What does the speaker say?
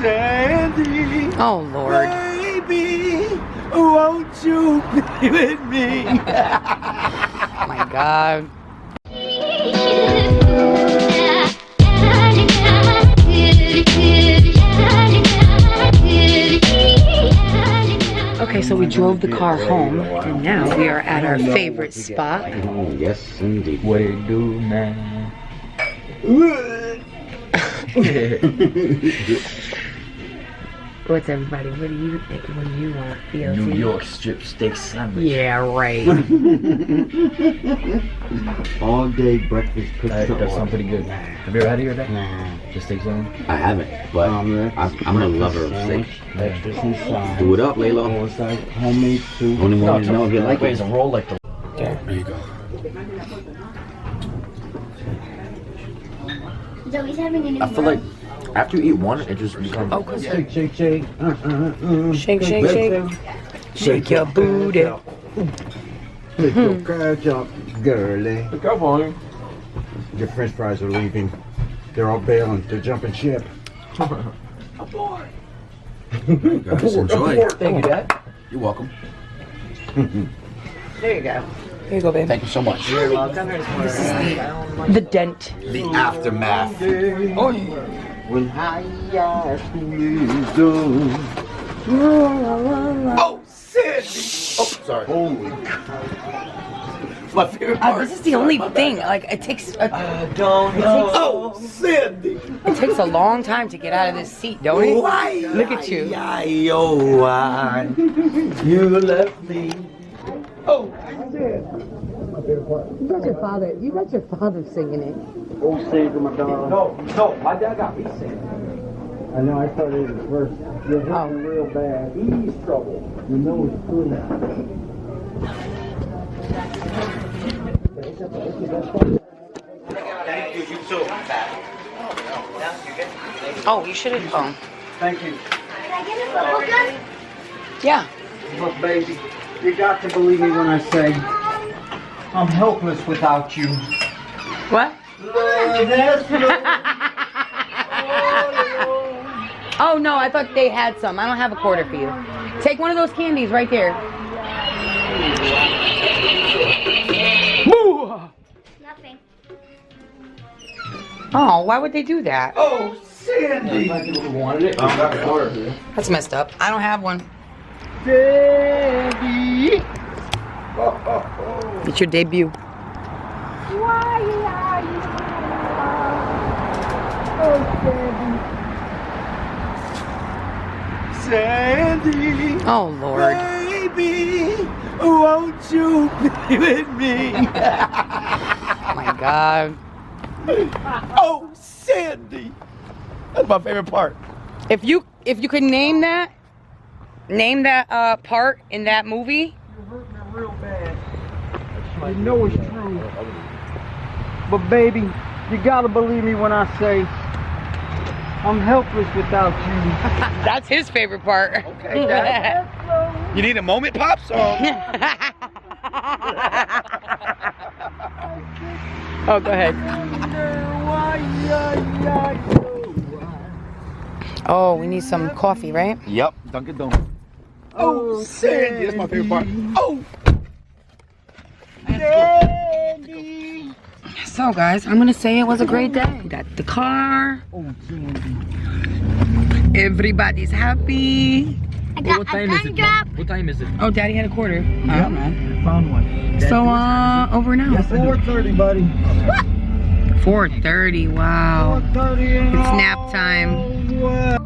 Sandy. Oh, Lord. Baby, won't you be with me? Oh, my God. Okay, so we drove the car home, and now we are at our favorite spot. Yes, indeed. What do you do now? What's everybody? What do you think? What do you want? DLC? New York strip steak sandwich. Yeah, right. All day breakfast pizza. That sounds pretty good. Have you ever had it here, Dad? Nah. Just steak sandwich? I haven't, but I'm a lover of steak. Do it up, Laylo. Homemade soup. Only one to know if you like It's it. a roll like the... There you go. Zoe's having a new I feel like after you eat one, it just becomes... Oh, cause Shake, shake, shake. shake, shake, shake. Shake your booty. Pick your catch up, girly. Look out for him. Your french fries are leaving. They're all bailing. They're jumping ship. Aboard. Guys, enjoy. Thank you, Dad. You're welcome. There you go. Here you go, babe. Thank you so much. This is the dent. The aftermath. Oh, When high wisdom. Oh, Sid! Oh, sorry. Holy. My favorite part. this is the only thing. Like it takes. Oh, Cindy! It takes a long time to get out of this seat, don't it? Why? Look at you. Why? You left me. Oh, You got your father. You got your father singing it. Oh, Sandra, my darling. No, my dad got me saying. I know I started it first. You're hurting real bad. He's trouble. You know it's true now. thank you, you too. Oh, you should have. Oh, Thank you. Can I get a bubble gun? yeah. Look, baby, you got to believe me when I say I'm helpless without you. What? Oh no, I thought they had some. I don't have a quarter for you. Take one of those candies right there. Nothing. Oh, why would they do that? Oh, Sandy! Wanted it? I got a quarter here. That's messed up. I don't have one. Baby. It's your debut. Why are you? Sandy! Oh Lord. Baby, won't you be with me? Oh my God. Oh, Sandy! That's my favorite part. If you could name that part in that movie. You're hurting me real bad. You know it's true. But baby, you gotta believe me when I say I'm helpless without you. That's his favorite part. Okay, Dad. You need a moment, Pops? Oh, go ahead. Oh, we need some coffee, right? Yep, Dunkin' Donuts. Oh, Sandy, that's my favorite part. Oh! Sandy. So, guys, I'm gonna say it was a great day. We got the car. Oh, Sandy. Everybody's happy. I got What a time is gun it? drop. What time is it? Oh, Daddy had a quarter. I don't know. Found one. So, over now. 4:30, buddy. 4:30. Wow. 4:30. It's nap time. Well.